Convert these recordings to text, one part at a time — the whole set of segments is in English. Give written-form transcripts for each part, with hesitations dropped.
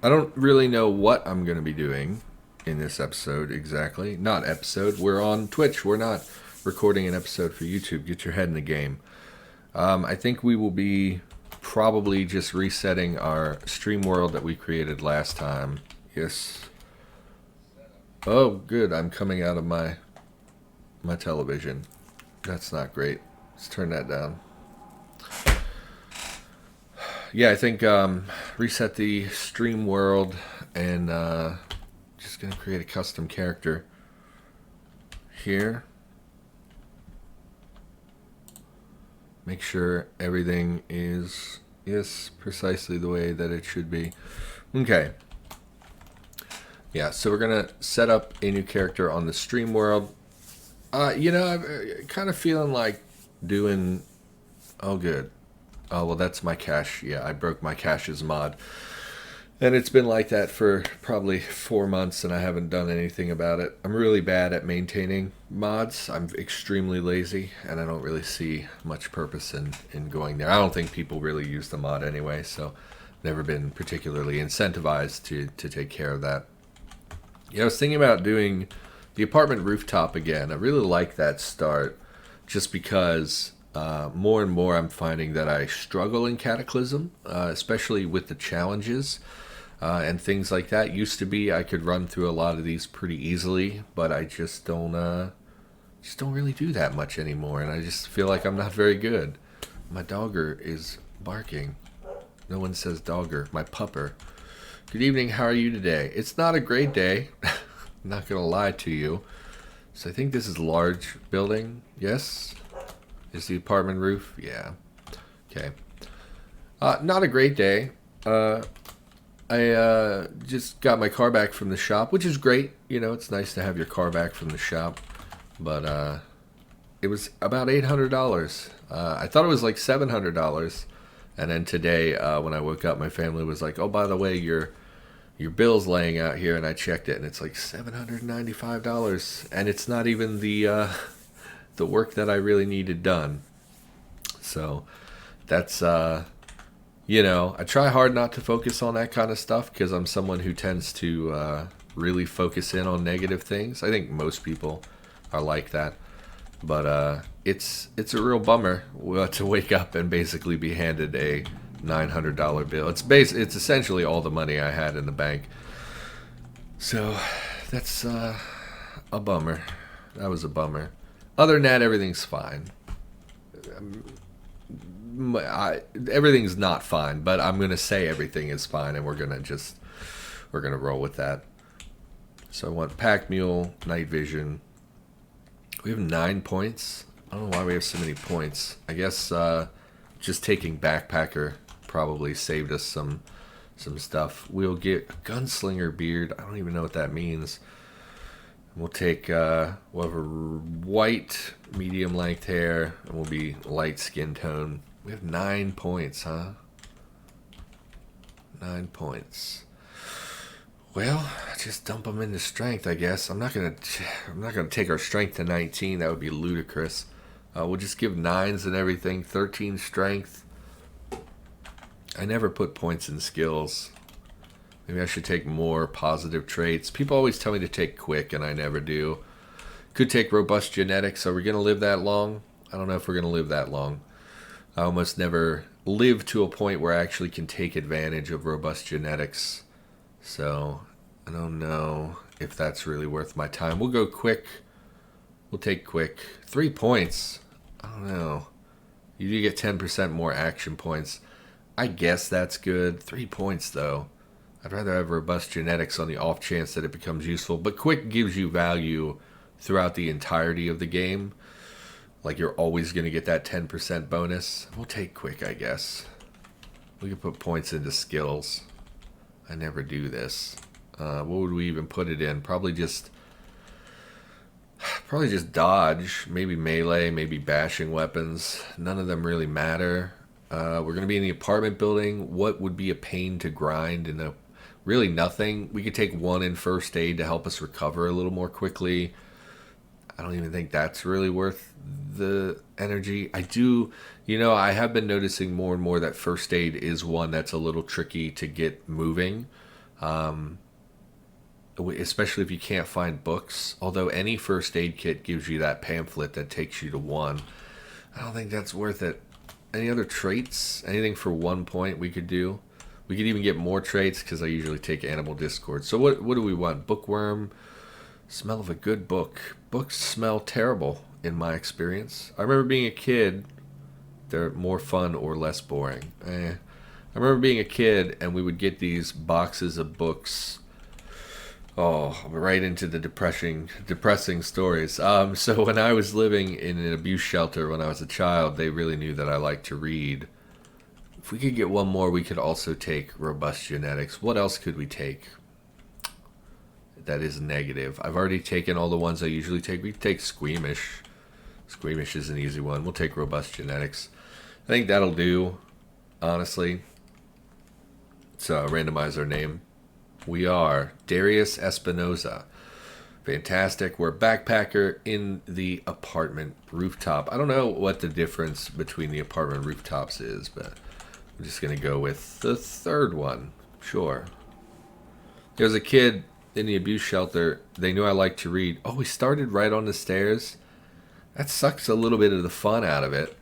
I don't really know what I'm going to be doing in this episode exactly. Not episode. We're on Twitch. We're not recording an episode for YouTube. Get your head in the game. I think we will be probably just resetting our stream world that we created last time. Yes. Oh, good. I'm coming out of my television. That's not great. Let's turn that down. Yeah, I think reset the stream world and just gonna create a custom character here. Make sure everything is precisely the way that it should be. Okay. Yeah, so we're gonna set up a new character on the stream world. I'm kind of feeling like doing. Oh, good. Oh, well, that's my cache. Yeah, I broke my cache's mod. And it's been like that for probably 4 months, and I haven't done anything about it. I'm really bad at maintaining mods. I'm extremely lazy, and I don't really see much purpose in going there. I don't think people really use the mod anyway, so never been particularly incentivized to take care of that. Yeah, I was thinking about doing the Apartment Rooftop again. I really like that start, just because more and more I'm finding that I struggle in Cataclysm, especially with the challenges and things like that. Used to be I could run through a lot of these pretty easily, but I just don't really do that much anymore, and I just feel like I'm not very good. My dogger is barking. No one says dogger. My pupper. Good evening. How are you today? It's not a great day. I'm not gonna lie to you. So I think this is a large building. Yes. Is the apartment roof? Yeah. Okay. Not a great day. I just got my car back from the shop, which is great. You know, it's nice to have your car back from the shop. But it was about $800. I thought it was like $700. And then today, when I woke up, my family was like, "Oh, by the way, your bill's laying out here," and I checked it, and it's like $795, and it's not even the work that I really needed done. So that's I try hard not to focus on that kind of stuff because I'm someone who tends to really focus in on negative things. I think most people are like that, but it's a real bummer to wake up and basically be handed a $900 bill. It's essentially all the money I had in the bank. So that's a bummer. That was a bummer. Other than that, everything's fine. Everything's not fine, but I'm gonna say everything is fine, and we're gonna roll with that. So I want pack mule, night vision. We have 9 points. I don't know why we have so many points. I guess just taking backpacker probably saved us some stuff. We'll get a gunslinger beard. I don't even know what that means. We'll we'll have a white medium length hair, and we'll be light skin tone. We have 9 points, huh? 9 points. Well, just dump them into strength, I guess. I'm not gonna take our strength to 19. That would be ludicrous. We'll just give 9s and everything. 13 strength. I never put points in skills. Maybe I should take more positive traits. People always tell me to take quick, and I never do. Could take robust genetics. Are we going to live that long? I don't know if we're going to live that long. I almost never live to a point where I actually can take advantage of robust genetics. So I don't know if that's really worth my time. We'll go quick. We'll take quick. 3 points. I don't know. You do get 10% more action points. I guess that's good. 3 points, though. I'd rather have robust genetics on the off chance that it becomes useful. But quick gives you value throughout the entirety of the game. Like, you're always going to get that 10% bonus. We'll take quick, I guess. We can put points into skills. I never do this. What would we even put it in? Probably just dodge. Maybe melee, maybe bashing weapons. None of them really matter. We're going to be in the apartment building. What would be a pain to grind? Really nothing. We could take 1 in first aid to help us recover a little more quickly. I don't even think that's really worth the energy. I have been noticing more and more that first aid is one that's a little tricky to get moving. especially if you can't find books. Although any first aid kit gives you that pamphlet that takes you to 1. I don't think that's worth it. Any other traits? Anything for 1 point we could do? We could even get more traits because I usually take Animal Discord. So what do we want? Bookworm. Smell of a good book. Books smell terrible in my experience. I remember being a kid. They're more fun or less boring. I remember being a kid and we would get these boxes of books. Oh, right into the depressing stories. So when I was living in an abuse shelter when I was a child, they really knew that I liked to read. If we could get one more, we could also take robust genetics. What else could we take that is negative? I've already taken all the ones I usually take. We could take squeamish. Squeamish is an easy one. We'll take robust genetics. I think that'll do, honestly. Let's randomize our name. We are Darius Espinoza. Fantastic. We're a backpacker in the apartment rooftop. I don't know what the difference between the apartment rooftops is, but I'm just going to go with the third one. Sure. There was a kid in the abuse shelter. They knew I liked to read. Oh, we started right on the stairs. That sucks a little bit of the fun out of it.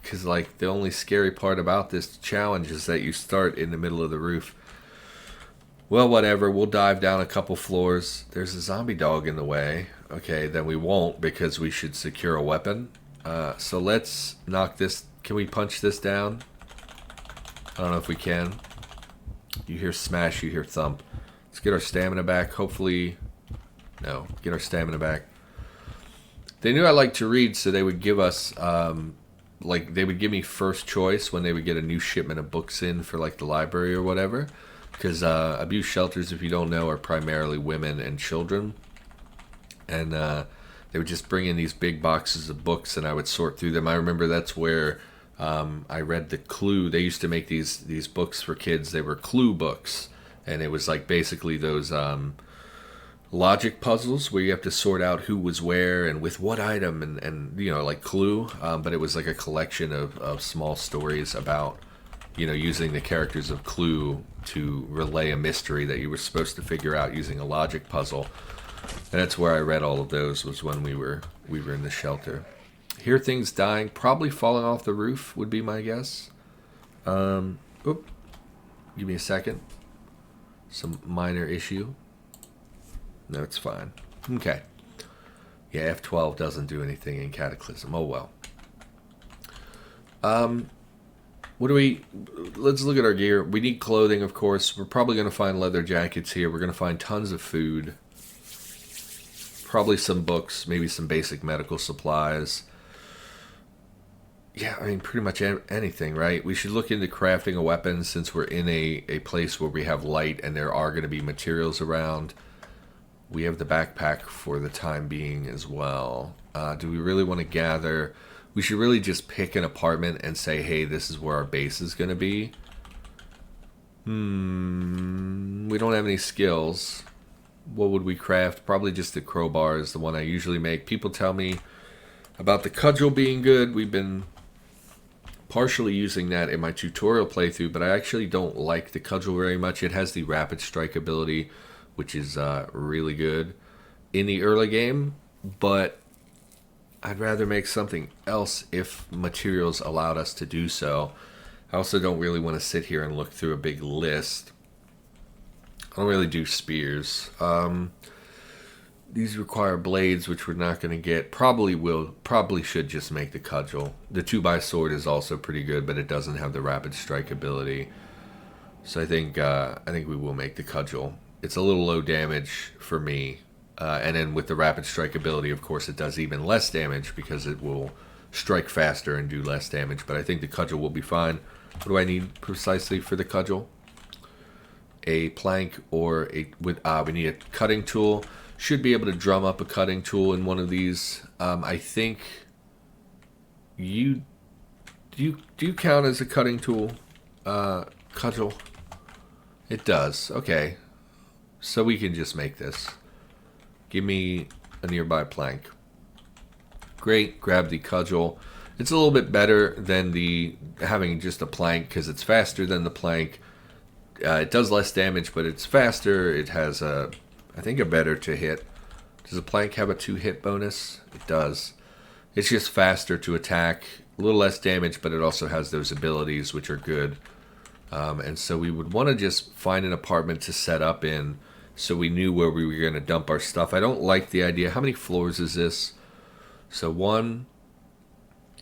Because, like, the only scary part about this challenge is that you start in the middle of the roof. Well, whatever. We'll dive down a couple floors. There's a zombie dog in the way. Okay, then we won't because we should secure a weapon. So let's knock this. Can we punch this down? I don't know if we can. You hear smash, you hear thump. Let's get our stamina back. Hopefully, no. Get our stamina back. They knew I liked to read, so they would give us, they would give me first choice when they would get a new shipment of books in for, like, the library or whatever. Because abuse shelters, if you don't know, are primarily women and children. And they would just bring in these big boxes of books, and I would sort through them. I remember that's where I read the Clue. They used to make these books for kids. They were Clue books. And it was like basically those logic puzzles where you have to sort out who was where and with what item and you know, like Clue. But it was like a collection of small stories about, you know, using the characters of Clue to relay a mystery that you were supposed to figure out using a logic puzzle. And that's where I read all of those, was when we were in the shelter. Hear things dying, probably falling off the roof would be my guess. Give me a second. Some minor issue. No, it's fine. Okay. Yeah, F12 doesn't do anything in Cataclysm. Oh well. Let's look at our gear. We need clothing, of course. We're probably going to find leather jackets here. We're going to find tons of food. Probably some books, maybe some basic medical supplies. Yeah, I mean, pretty much anything, right? We should look into crafting a weapon since we're in a place where we have light and there are going to be materials around. We have the backpack for the time being as well. Do we really want to gather? We should really just pick an apartment and say, hey, this is where our base is going to be. We don't have any skills. What would we craft? Probably just the crowbar is the one I usually make. People tell me about the cudgel being good. We've been partially using that in my tutorial playthrough, but I actually don't like the cudgel very much. It has the rapid strike ability, which is really good in the early game, but I'd rather make something else if materials allowed us to do so. I also don't really want to sit here and look through a big list. I don't really do spears. These require blades, which we're not going to get. Probably should just make the cudgel. The 2x sword is also pretty good, but it doesn't have the rapid strike ability. So I think we will make the cudgel. It's a little low damage for me. And then with the rapid strike ability, of course, it does even less damage because it will strike faster and do less damage. But I think the cudgel will be fine. What do I need precisely for the cudgel? A plank or we need a cutting tool. Should be able to drum up a cutting tool in one of these. I think do you count as a cutting tool? Cudgel. It does. Okay. So we can just make this. Give me a nearby plank. Great. Grab the cudgel. It's a little bit better than having just a plank because it's faster than the plank. It does less damage, but it's faster. It has a, I think, a better to hit. Does a plank have a 2-hit bonus? It does. It's just faster to attack, a little less damage, but it also has those abilities which are good. And so we would want to just find an apartment to set up in so we knew where we were going to dump our stuff. I don't like the idea. How many floors is this? So 1.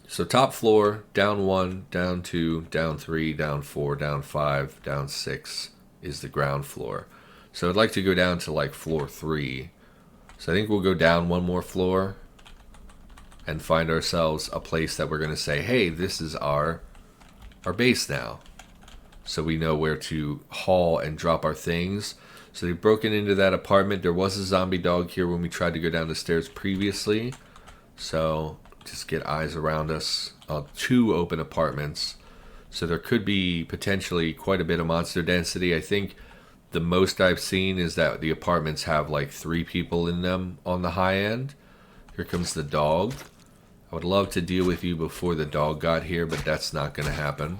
So top floor, down 1, down 2, down 3, down 4, down 5, down 6 is the ground floor. So I'd like to go down to like floor 3. So I think we'll go down 1 more floor and find ourselves a place that we're going to say, hey, this is our base now. So we know where to haul and drop our things. So they've broken into that apartment. There was a zombie dog here when we tried to go down the stairs previously. So just get eyes around us. 2 open apartments. So there could be potentially quite a bit of monster density. I think the most I've seen is that the apartments have like 3 people in them on the high end. Here comes the dog. I would love to deal with you before the dog got here, but that's not going to happen.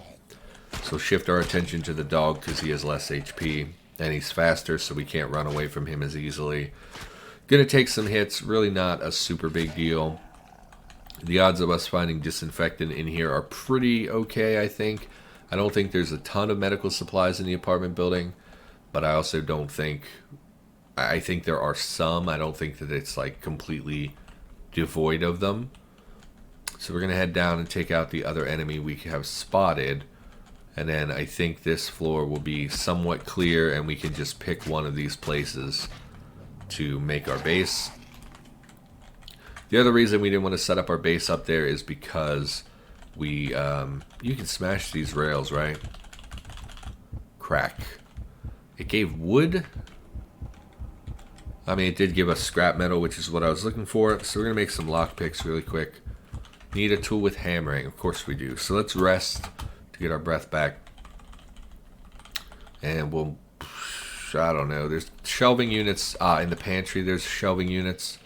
So shift our attention to the dog because he has less HP and he's faster, so we can't run away from him as easily. Gonna take some hits, really not a super big deal. The odds of us finding disinfectant in here are pretty okay, I think. I don't think there's a ton of medical supplies in the apartment building, but I also don't think... I think there are some. I don't think that it's like completely devoid of them. So we're gonna head down and take out the other enemy we have spotted. And then I think this floor will be somewhat clear and we can just pick one of these places to make our base. The other reason we didn't want to set up our base up there is because we, you can smash these rails, right? Crack. It gave wood. I mean, it did give us scrap metal, which is what I was looking for. So we're going to make some lockpicks really quick. Need a tool with hammering. Of course we do. So let's rest to get our breath back. And we'll, I don't know, there's shelving units in the pantry. There's shelving units.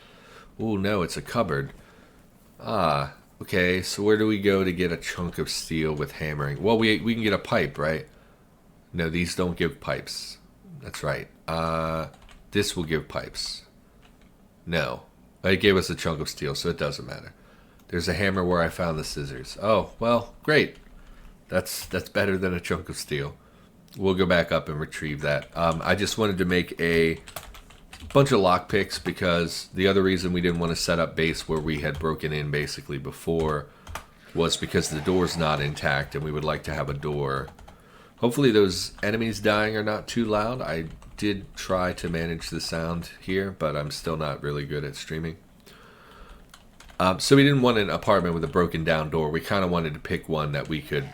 Oh no, it's a cupboard. Okay, so where do we go to get a chunk of steel with hammering? Well, we can get a pipe, right? No, these don't give pipes. That's right. This will give pipes. No, it gave us a chunk of steel, so it doesn't matter. There's a hammer where I found the scissors. Oh, well, great. That's better than a chunk of steel. We'll go back up and retrieve that. I just wanted to make a bunch of lockpicks because the other reason we didn't want to set up base where we had broken in basically before was because the door's not intact and we would like to have a door. Hopefully those enemies dying are not too loud. I did try to manage the sound here, but I'm still not really good at streaming. So we didn't want an apartment with a broken down door. We kind of wanted to pick one that we could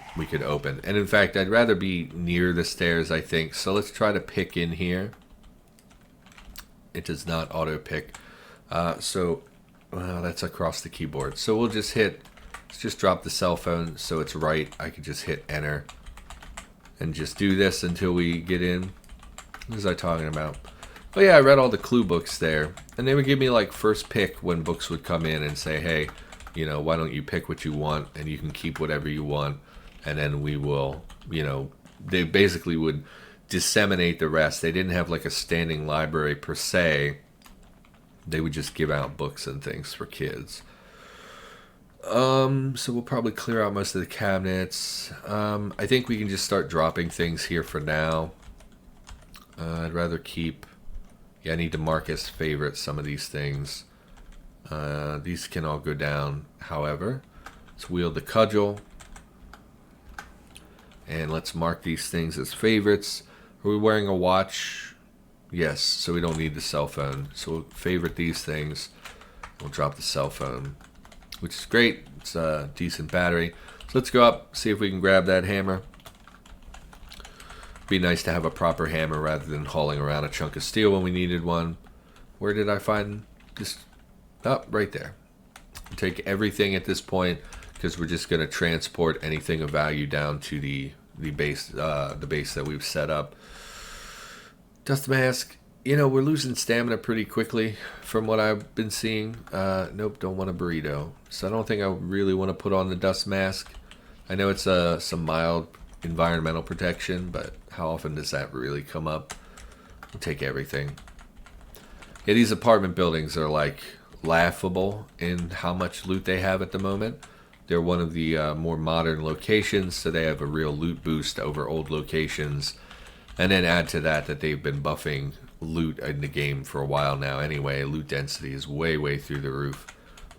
open. And in fact, I'd rather be near the stairs, I think. So let's try to pick in here. It does not auto pick. So that's across the keyboard. So we'll just let's just drop the cell phone so it's right. I could just hit enter and just do this until we get in. What was I talking about? Oh yeah, I read all the clue books there, and they would give me like first pick when books would come in and say, hey, you know, why don't you pick what you want and you can keep whatever you want, and then we will, you know, they basically would disseminate the rest. They didn't have like a standing library per se. They would just give out books and things for kids. So we'll probably clear out most of the cabinets. I think we can just start dropping things here for now. I'd rather keep... Yeah, I need to mark as favorites some of these things. These can all go down, however. Let's wield the cudgel. And let's mark these things as favorites. Are we wearing a watch? Yes, so we don't need the cell phone. So we'll favorite these things. We'll drop the cell phone, which is great. It's a decent battery. So let's go up, see if we can grab that hammer. Be nice to have a proper hammer rather than hauling around a chunk of steel when we needed one. Where did I find this? Oh, right there. Take everything at this point because we're just going to transport anything of value down to the base that we've set up. Dust mask. You know, we're losing stamina pretty quickly from what I've been seeing. Nope, don't want a burrito. So I don't think I really want to put on the dust mask. I know it's some mild environmental protection, but how often does that really come up? We'll take everything. Yeah, these apartment buildings are like laughable in how much loot they have at the moment. They're one of the more modern locations, so they have a real loot boost over old locations. And then add to that they've been buffing loot in the game for a while now anyway. Loot density is way through the roof.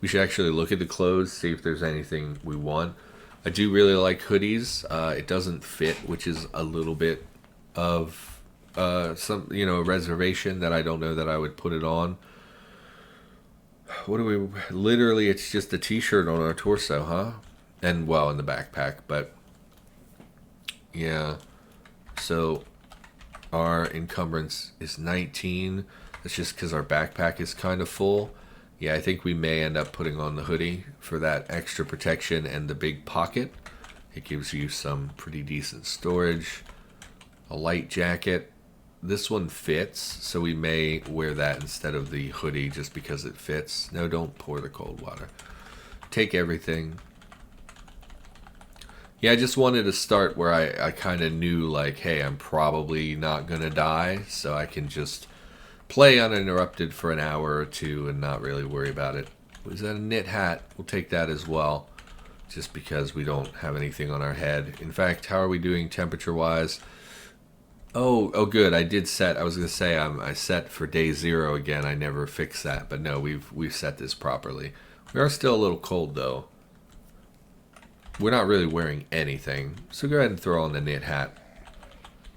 We should actually look at the clothes, see if there's anything we want. I do really like hoodies. It doesn't fit, which is a little bit of some, you know, a reservation that I don't know that I would put it on. What do we... Literally, it's just a t-shirt on our torso, huh? And, well, in the backpack, but... Yeah. So, our encumbrance is 19. That's just because our backpack is kind of full. Yeah, I think we may end up putting on the hoodie for that extra protection and the big pocket. It gives you some pretty decent storage. A light jacket. This one fits, so we may wear that instead of the hoodie just because it fits. No, don't pour the cold water. Take everything. Yeah, I just wanted to start where I kind of knew, like, hey, I'm probably not going to die, so I can just play uninterrupted for an hour or two and not really worry about it. Was that a knit hat? We'll take that as well, just because we don't have anything on our head. In fact, how are we doing temperature-wise? Oh, good. I did set. I was gonna say I set for day 0 again. I never fixed that, but no, we've set this properly. We are still a little cold though. We're not really wearing anything, so go ahead and throw on the knit hat.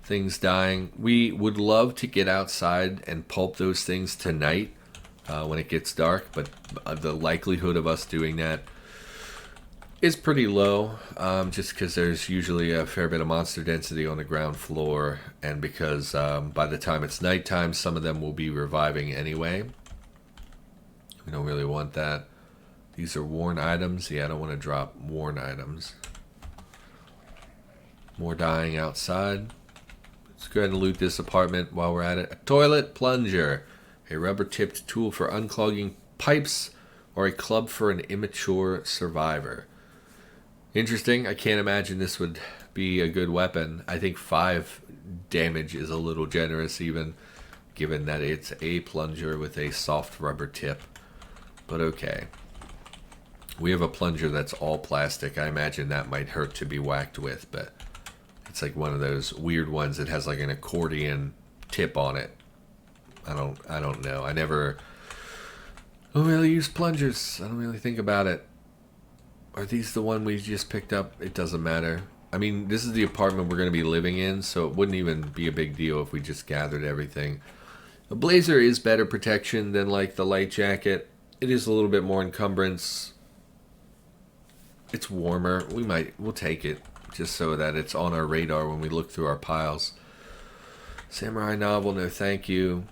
Things dying. We would love to get outside and pulp those things tonight when it gets dark, but the likelihood of us doing that is pretty low, just because there's usually a fair bit of monster density on the ground floor, and because by the time it's nighttime, some of them will be reviving anyway. We don't really want that. These are worn items. Yeah, I don't want to drop worn items. More dying outside. Let's go ahead and loot this apartment while we're at it. A toilet plunger, a rubber-tipped tool for unclogging pipes, or a club for an immature survivor. Interesting. I can't imagine this would be a good weapon. I think 5 damage is a little generous even, given that it's a plunger with a soft rubber tip. But okay. We have a plunger that's all plastic. I imagine that might hurt to be whacked with, but it's like one of those weird ones that has like an accordion tip on it. I don't know. I don't really use plungers. I don't really think about it. Are these the one we just picked up? It doesn't matter. I mean, this is the apartment we're going to be living in, so it wouldn't even be a big deal if we just gathered everything. A blazer is better protection than like the light jacket. It is a little bit more encumbrance. It's warmer. We'll take it just so that it's on our radar when we look through our piles. Samurai novel, no thank you.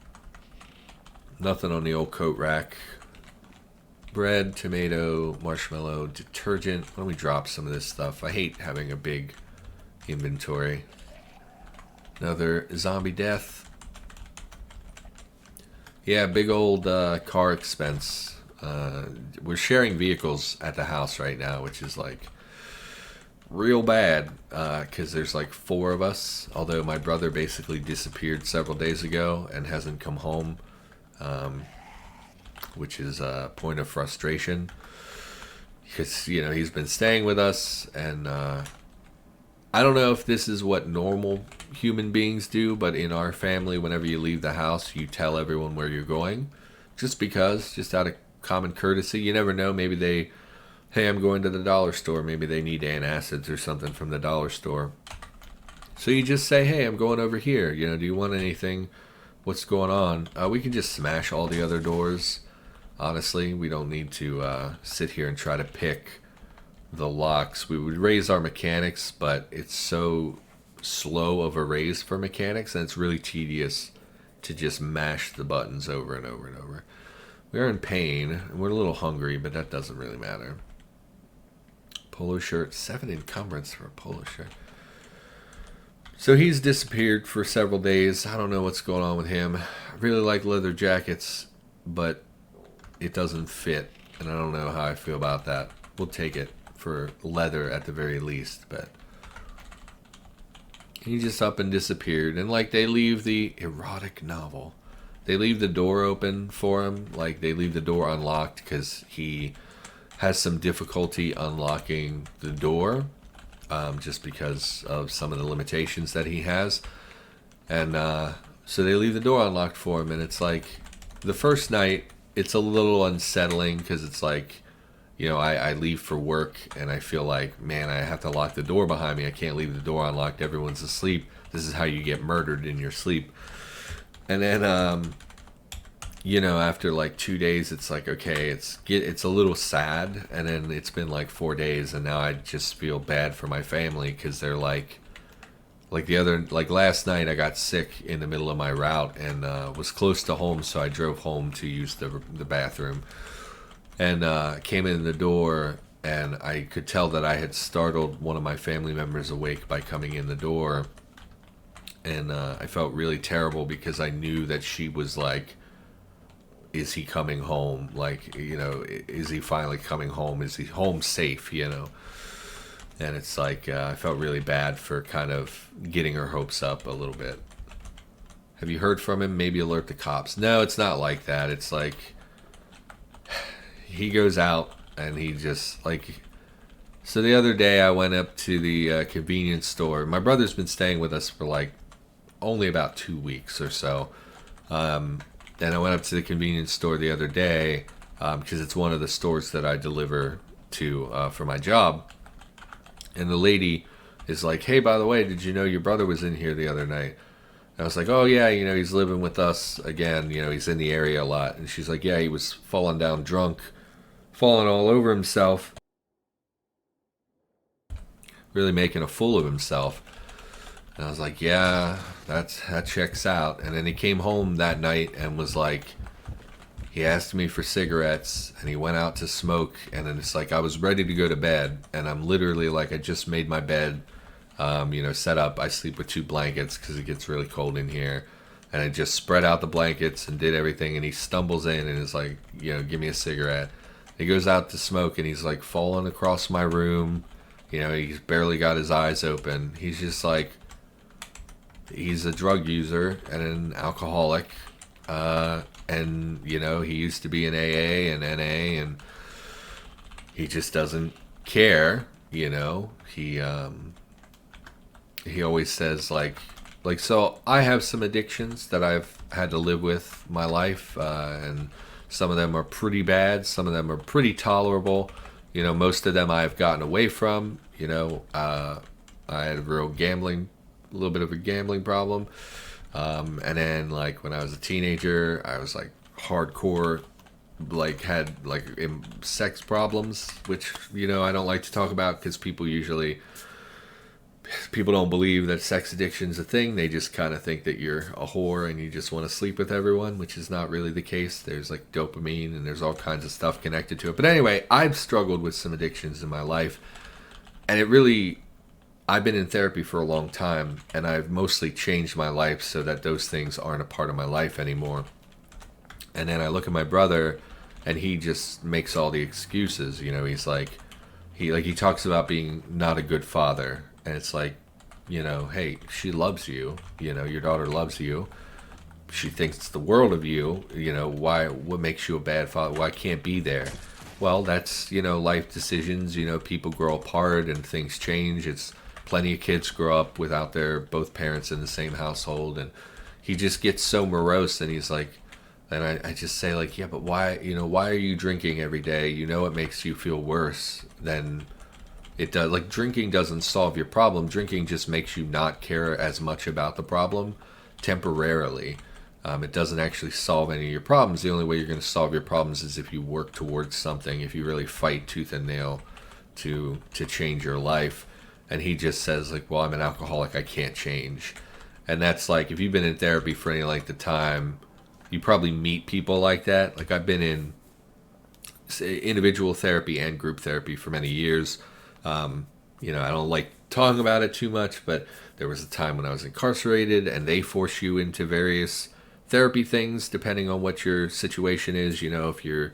Nothing on the old coat rack. Bread, tomato, marshmallow, detergent. Why don't we drop some of this stuff? I hate having a big inventory. Another zombie death. Yeah, big old car expense. We're sharing vehicles at the house right now, which is like real bad because there's like 4 of us. Although my brother basically disappeared several days ago and hasn't come home. Which is a point of frustration because, you know, he's been staying with us, and I don't know if this is what normal human beings do, but in our family, whenever you leave the house, you tell everyone where you're going, just out of common courtesy. You never know, maybe hey, I'm going to the dollar store. Maybe they need antacids or something from the dollar store. So you just say, hey, I'm going over here. You know, do you want anything? What's going on? We can just smash all the other doors. Honestly, we don't need to sit here and try to pick the locks. We would raise our mechanics, but it's so slow of a raise for mechanics, and it's really tedious to just mash the buttons over and over and over. We are in pain, and we're a little hungry, but that doesn't really matter. Polo shirt, 7 encumbrance for a polo shirt. So he's disappeared for several days. I don't know what's going on with him. I really like leather jackets, but it doesn't fit, and I don't know how I feel about that. We'll take it for leather at the very least, but He just up and disappeared. And like they leave the erotic novel, they leave the door open for him. Like they leave the door unlocked because he has some difficulty unlocking the door, just because of some of the limitations that he has. And so they leave the door unlocked for him. And it's like the first night, it's a little unsettling because it's like, you know, I leave for work and I feel like, man, I have to lock the door behind me. I can't leave the door unlocked. Everyone's asleep. This is how you get murdered in your sleep. And then, you know, after like 2 days, it's like, okay, it's a little sad. And then it's been like 4 days, and now I just feel bad for my family because they're like last night I got sick in the middle of my route and was close to home, so I drove home to use the bathroom. And came in the door, and I could tell that I had startled one of my family members awake by coming in the door. And I felt really terrible because I knew that she was like, is he coming home? Like, you know, is he finally coming home? Is he home safe, you know? And it's like, I felt really bad for kind of getting her hopes up a little bit. Have you heard from him? Maybe alert the cops. No, it's not like that. It's like, he goes out and he just like, so the other day I went up to the convenience store. My brother's been staying with us for like only about 2 weeks or so. And I went up to the convenience store the other day because it's one of the stores that I deliver to for my job. And the lady is like, hey, by the way, did you know your brother was in here the other night? And I was like, oh, yeah, you know, he's living with us again. You know, he's in the area a lot. And she's like, yeah, he was falling down drunk, falling all over himself, really making a fool of himself. And I was like, yeah, that checks out. And then he came home that night and was like, he asked me for cigarettes, and he went out to smoke. And then it's like I was ready to go to bed, and I'm literally like, I just made my bed, you know, set up. I sleep with 2 blankets because it gets really cold in here. And I just spread out the blankets and did everything. And he stumbles in and is like, you know, give me a cigarette. He goes out to smoke, and he's like falling across my room. You know, he's barely got his eyes open. He's just like, he's a drug user and an alcoholic. And, you know, he used to be in AA and NA, and he just doesn't care, you know. He always says, like, so I have some addictions that I've had to live with my life, and some of them are pretty bad. Some of them are pretty tolerable. You know, most of them I've gotten away from. You know, I had a little bit of a gambling problem. And then, like, when I was a teenager, I was, like, hardcore, like, had, like, sex problems, which, you know, I don't like to talk about because people don't believe that sex addiction's a thing. They just kind of think that you're a whore and you just want to sleep with everyone, which is not really the case. There's, like, dopamine and there's all kinds of stuff connected to it. But anyway, I've struggled with some addictions in my life, and I've been in therapy for a long time, and I've mostly changed my life so that those things aren't a part of my life anymore. And then I look at my brother, and he just makes all the excuses. You know, he's like, he talks about being not a good father, and it's like, you know, hey, she loves you. You know, your daughter loves you. She thinks the world of you. You know, what makes you a bad father? Well, I can't be there. Well, that's, you know, life decisions. You know, people grow apart and things change. It's plenty of kids grow up without their both parents in the same household, and he just gets so morose. And he's like, and I just say, like, yeah, but why, you know, why are you drinking every day? You know, it makes you feel worse than it does. Like, drinking doesn't solve your problem. Drinking just makes you not care as much about the problem temporarily. It doesn't actually solve any of your problems. The only way you're going to solve your problems is if you work towards something, if you really fight tooth and nail to change your life. And he just says, like, well, I'm an alcoholic, I can't change. And that's like, if you've been in therapy for any length of time, you probably meet people like that. Like, I've been in individual therapy and group therapy for many years. You know, I don't like talking about it too much, but there was a time when I was incarcerated, and they force you into various therapy things depending on what your situation is. You know, if you're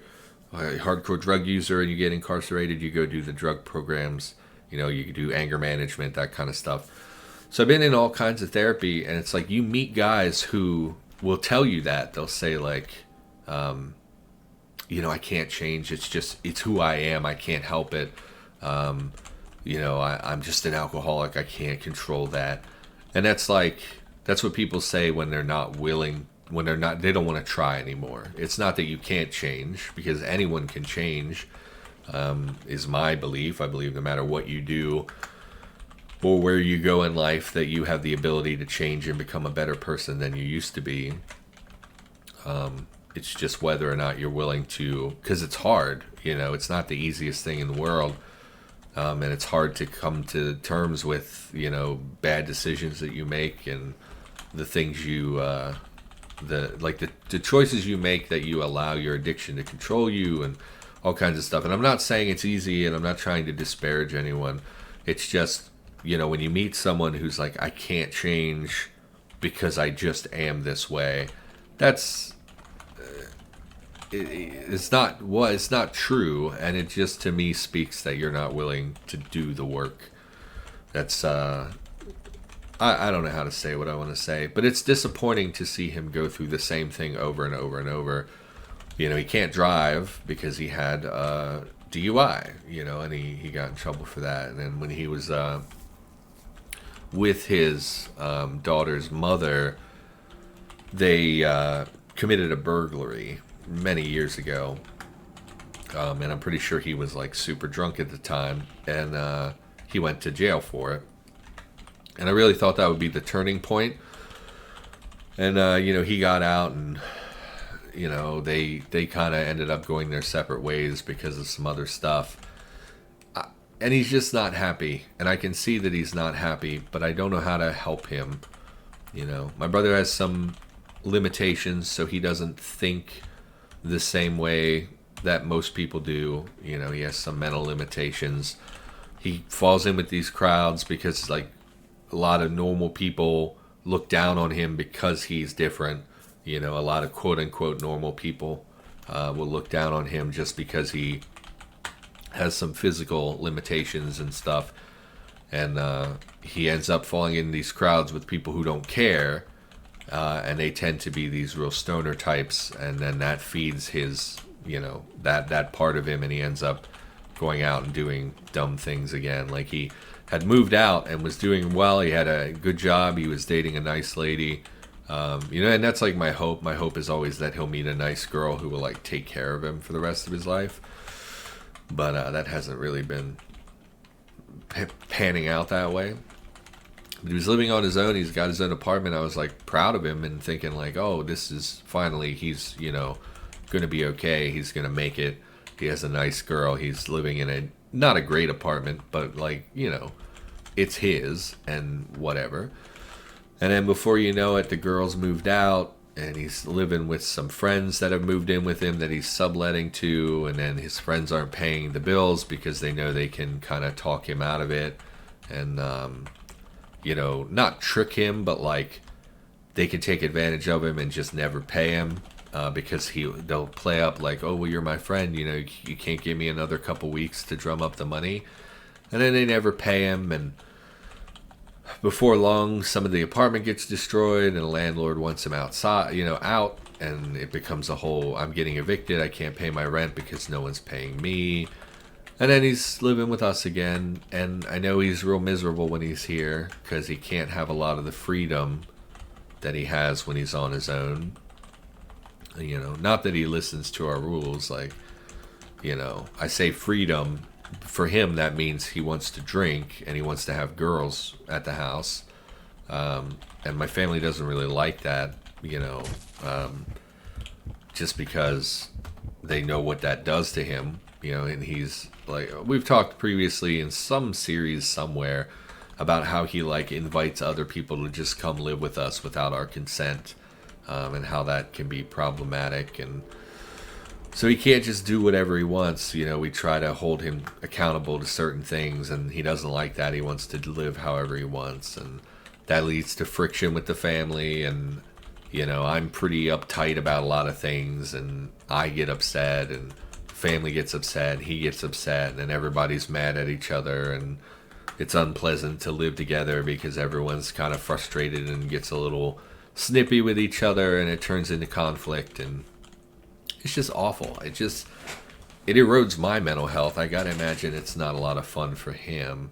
a hardcore drug user and you get incarcerated, you go do the drug programs. You know, you can do anger management, that kind of stuff. So I've been in all kinds of therapy, and it's like you meet guys who will tell you that. They'll say like, I can't change. It's who I am. I can't help it. I'm just an alcoholic. I can't control that. And that's what people say when they're not willing, they don't want to try anymore. It's not that you can't change, because anyone can change, is my belief. I believe no matter what you do or where you go in life, that you have the ability to change and become a better person than you used to be. It's just whether or not you're willing to, because it's hard. It's not the easiest thing in the world. And it's hard to come to terms with, bad decisions that you make, and the things the choices you make that you allow your addiction to control you, and all kinds of stuff. And I'm not saying it's easy, and I'm not trying to disparage anyone. It's just, when you meet someone who's like, I can't change because I just am this way, that's, it's not true. And it just, to me, speaks that you're not willing to do the work. That's, I don't know how to say what I want to say, but it's disappointing to see him go through the same thing over and over and over. He can't drive because he had DUI, and he got in trouble for that. And then when he was with his daughter's mother, they committed a burglary many years ago. And I'm pretty sure he was like super drunk at the time, and he went to jail for it. And I really thought that would be the turning point. And, he got out, and, they kind of ended up going their separate ways because of some other stuff. And he's just not happy. And I can see that he's not happy, but I don't know how to help him. My brother has some limitations, so he doesn't think the same way that most people do. He has some mental limitations. He falls in with these crowds because, like, a lot of normal people look down on him because he's different. A lot of quote-unquote normal people will look down on him just because he has some physical limitations and stuff. And he ends up falling in these crowds with people who don't care, and they tend to be these real stoner types, and then that feeds his, that part of him, and he ends up going out and doing dumb things again. Like, he had moved out and was doing well. He had a good job. He was dating a nice lady. And that's like my hope. My hope is always that he'll meet a nice girl who will like take care of him for the rest of his life. But that hasn't really been panning out that way. But he was living on his own. He's got his own apartment. I was like proud of him and thinking like, oh, this is finally, he's, going to be okay. He's going to make it. He has a nice girl. He's living in not a great apartment, but like, it's his and whatever. And then before you know it, the girl's moved out, and he's living with some friends that have moved in with him that he's subletting to, and then his friends aren't paying the bills because they know they can kind of talk him out of it, and not trick him, but like they can take advantage of him and just never pay him, because they'll play up like, oh, well, you're my friend, you can't give me another couple weeks to drum up the money. And then they never pay him, and before long, some of the apartment gets destroyed, and the landlord wants him outside, out, and it becomes a whole, I'm getting evicted, I can't pay my rent because no one's paying me. And then he's living with us again, and I know he's real miserable when he's here because he can't have a lot of the freedom that he has when he's on his own. Not that he listens to our rules, like, I say freedom. For him, that means he wants to drink and he wants to have girls at the house. And my family doesn't really like that, just because they know what that does to him, and he's like, we've talked previously in some series somewhere about how he like invites other people to just come live with us without our consent, and how that can be problematic. And so he can't just do whatever he wants. We try to hold him accountable to certain things, and he doesn't like that. He wants to live however he wants, and that leads to friction with the family. And, I'm pretty uptight about a lot of things, and I get upset, and the family gets upset, he gets upset, and then everybody's mad at each other. And it's unpleasant to live together because everyone's kind of frustrated and gets a little snippy with each other, and it turns into conflict, and it's just awful. It erodes my mental health. I gotta imagine it's not a lot of fun for him.